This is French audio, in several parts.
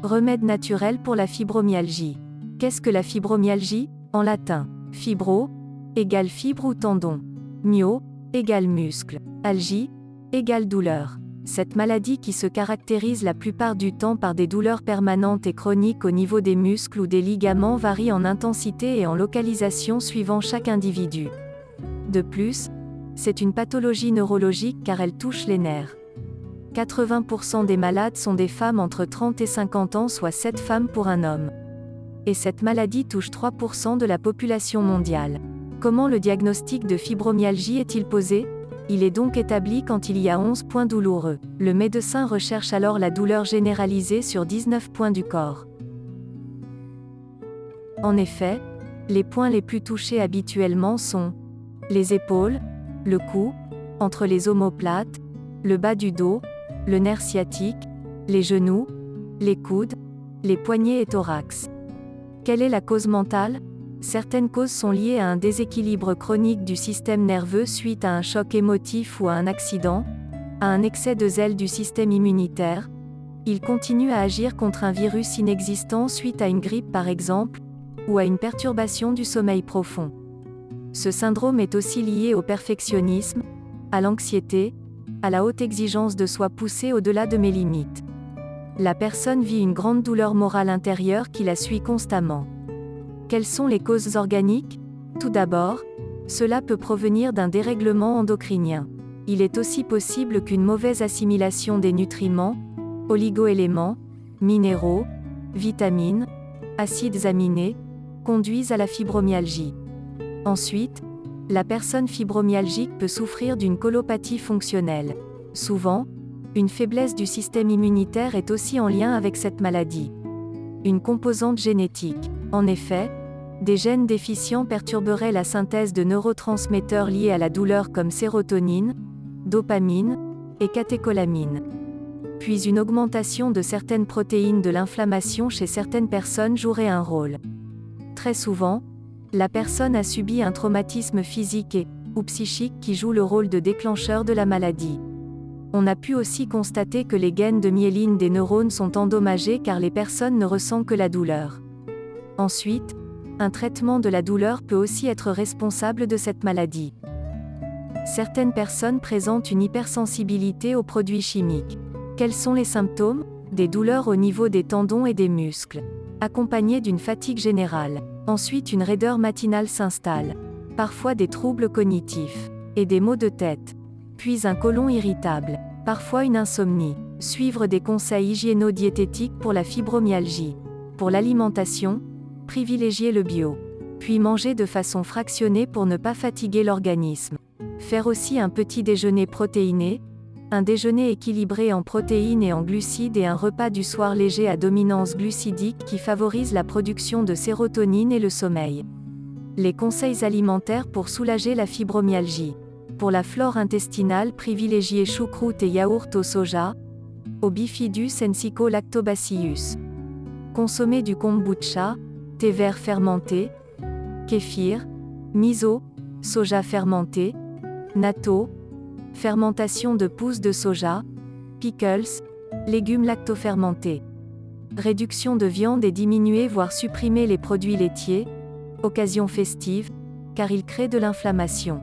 Remède naturel pour la fibromyalgie. Qu'est-ce que la fibromyalgie? En latin, fibro égale fibre ou tendon. Myo égale muscle. Algie égale douleur. Cette maladie qui se caractérise la plupart du temps par des douleurs permanentes et chroniques au niveau des muscles ou des ligaments varie en intensité et en localisation suivant chaque individu. De plus, c'est une pathologie neurologique car elle touche les nerfs. 80% des malades sont des femmes entre 30 et 50 ans, soit 7 femmes pour un homme. Et cette maladie touche 3% de la population mondiale. Comment le diagnostic de fibromyalgie est-il posé? Il est donc établi quand il y a 11 points douloureux. Le médecin recherche alors la douleur généralisée sur 19 points du corps. En effet, les points les plus touchés habituellement sont les épaules, le cou, entre les omoplates, le bas du dos, le nerf sciatique, les genoux, les coudes, les poignets et thorax. Quelle est la cause mentale? Certaines causes sont liées à un déséquilibre chronique du système nerveux suite à un choc émotif ou à un accident, à un excès de zèle du système immunitaire. Il continue à agir contre un virus inexistant suite à une grippe par exemple, ou à une perturbation du sommeil profond. Ce syndrome est aussi lié au perfectionnisme, à l'anxiété, à la haute exigence de soi poussée au-delà de mes limites. La personne vit une grande douleur morale intérieure qui la suit constamment. Quelles sont les causes organiques? Tout d'abord, cela peut provenir d'un dérèglement endocrinien. Il est aussi possible qu'une mauvaise assimilation des nutriments, oligoéléments, minéraux, vitamines, acides aminés, conduise à la fibromyalgie. Ensuite, la personne fibromyalgique peut souffrir d'une colopathie fonctionnelle. Souvent, une faiblesse du système immunitaire est aussi en lien avec cette maladie. Une composante génétique. En effet, des gènes déficients perturberaient la synthèse de neurotransmetteurs liés à la douleur comme sérotonine, dopamine et catécholamine. Puis une augmentation de certaines protéines de l'inflammation chez certaines personnes jouerait un rôle. Très souvent, la personne a subi un traumatisme physique ou psychique qui joue le rôle de déclencheur de la maladie. On a pu aussi constater que les gaines de myéline des neurones sont endommagées car les personnes ne ressentent que la douleur. Ensuite, un traitement de la douleur peut aussi être responsable de cette maladie. Certaines personnes présentent une hypersensibilité aux produits chimiques. Quels sont les symptômes? Des douleurs au niveau des tendons et des muscles, accompagnées d'une fatigue générale. Ensuite, une raideur matinale s'installe. Parfois des troubles cognitifs et des maux de tête. Puis un côlon irritable. Parfois une insomnie. Suivre des conseils hygiéno-diététiques pour la fibromyalgie. Pour l'alimentation, privilégier le bio. Puis manger de façon fractionnée pour ne pas fatiguer l'organisme. Faire aussi un petit déjeuner protéiné, un déjeuner équilibré en protéines et en glucides et un repas du soir léger à dominance glucidique qui favorise la production de sérotonine et le sommeil. Les conseils alimentaires pour soulager la fibromyalgie. Pour la flore intestinale, privilégiez choucroute et yaourt au soja, au bifidus ensico-lactobacillus. Consommez du kombucha, thé vert fermenté, kéfir, miso, soja fermenté, natto, fermentation de pousses de soja, pickles, légumes lactofermentés. Réduction de viande et diminuer voire supprimer les produits laitiers, occasion festive, car ils créent de l'inflammation.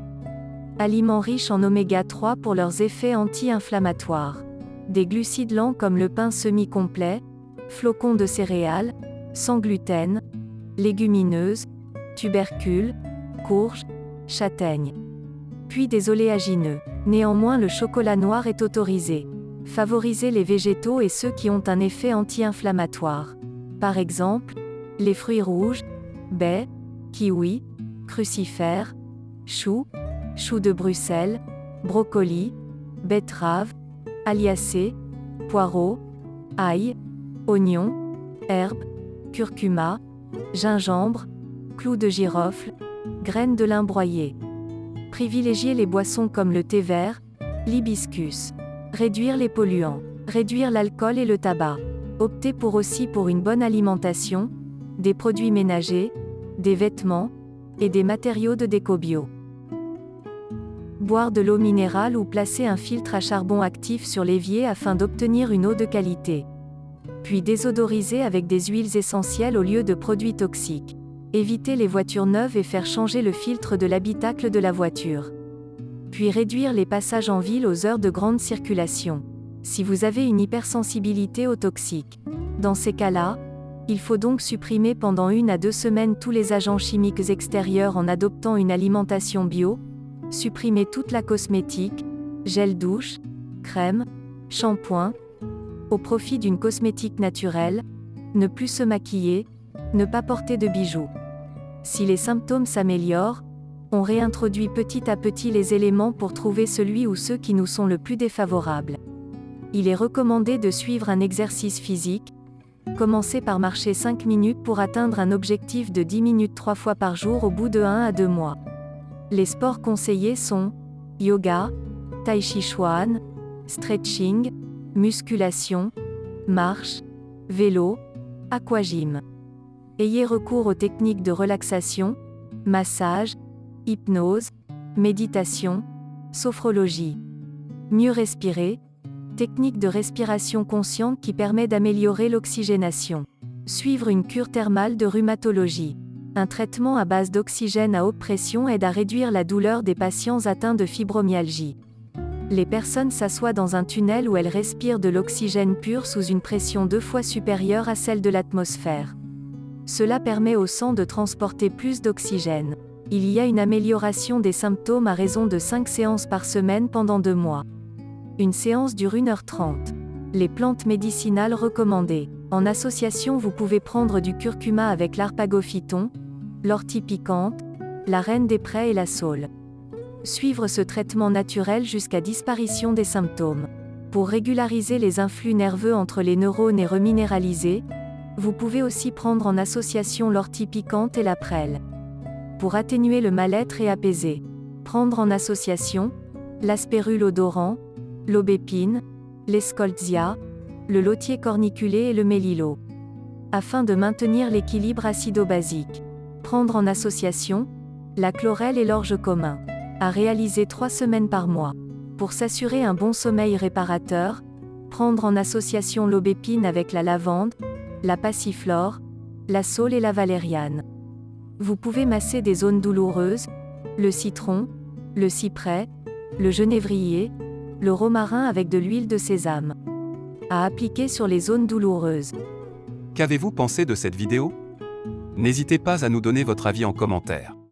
Aliments riches en oméga 3 pour leurs effets anti-inflammatoires. Des glucides lents comme le pain semi-complet, flocons de céréales, sans gluten, légumineuses, tubercules, courges, châtaignes. Puis des oléagineux. Néanmoins, le chocolat noir est autorisé. Favorisez les végétaux et ceux qui ont un effet anti-inflammatoire. Par exemple, les fruits rouges, baies, kiwis, crucifères, choux, choux de Bruxelles, brocolis, betteraves, aliacées, poireaux, ail, oignons, herbes, curcuma, gingembre, clous de girofle, graines de lin broyées. Privilégiez les boissons comme le thé vert, l'hibiscus. Réduire les polluants. Réduire l'alcool et le tabac. Optez aussi pour une bonne alimentation, des produits ménagers, des vêtements, et des matériaux de déco bio. Boire de l'eau minérale ou placer un filtre à charbon actif sur l'évier afin d'obtenir une eau de qualité. Puis désodoriser avec des huiles essentielles au lieu de produits toxiques. Éviter les voitures neuves et faire changer le filtre de l'habitacle de la voiture. Puis réduire les passages en ville aux heures de grande circulation. Si vous avez une hypersensibilité aux toxiques. Dans ces cas-là, il faut donc supprimer pendant 1 à 2 semaines tous les agents chimiques extérieurs en adoptant une alimentation bio, supprimer toute la cosmétique, gel douche, crème, shampoing, au profit d'une cosmétique naturelle, ne plus se maquiller, ne pas porter de bijoux. Si les symptômes s'améliorent, on réintroduit petit à petit les éléments pour trouver celui ou ceux qui nous sont le plus défavorables. Il est recommandé de suivre un exercice physique. Commencez par marcher 5 minutes pour atteindre un objectif de 10 minutes 3 fois par jour au bout de 1 à 2 mois. Les sports conseillés sont yoga, tai chi chuan, stretching, musculation, marche, vélo, aquagym. Ayez recours aux techniques de relaxation, massage, hypnose, méditation, sophrologie. Mieux respirer, technique de respiration consciente qui permet d'améliorer l'oxygénation. Suivre une cure thermale de rhumatologie. Un traitement à base d'oxygène à haute pression aide à réduire la douleur des patients atteints de fibromyalgie. Les personnes s'assoient dans un tunnel où elles respirent de l'oxygène pur sous une pression 2 fois supérieure à celle de l'atmosphère. Cela permet au sang de transporter plus d'oxygène. Il y a une amélioration des symptômes à raison de 5 séances par semaine pendant 2 mois. Une séance dure 1h30. Les plantes médicinales recommandées. En association, vous pouvez prendre du curcuma avec l'arpagophyton, l'ortie piquante, la reine des prés et la saule. Suivre ce traitement naturel jusqu'à disparition des symptômes. Pour régulariser les influx nerveux entre les neurones et reminéraliser, vous pouvez aussi prendre en association l'ortie piquante et la prêle. Pour atténuer le mal-être et apaiser, prendre en association l'aspérule odorant, l'aubépine, l'escoltzia, le lotier corniculé et le mélilo. Afin de maintenir l'équilibre acido-basique, prendre en association la chlorelle et l'orge commun. À réaliser 3 semaines par mois. Pour s'assurer un bon sommeil réparateur, prendre en association l'aubépine avec la lavande, la passiflore, la saule et la valériane. Vous pouvez masser des zones douloureuses, le citron, le cyprès, le genévrier, le romarin avec de l'huile de sésame. À appliquer sur les zones douloureuses. Qu'avez-vous pensé de cette vidéo? N'hésitez pas à nous donner votre avis en commentaire.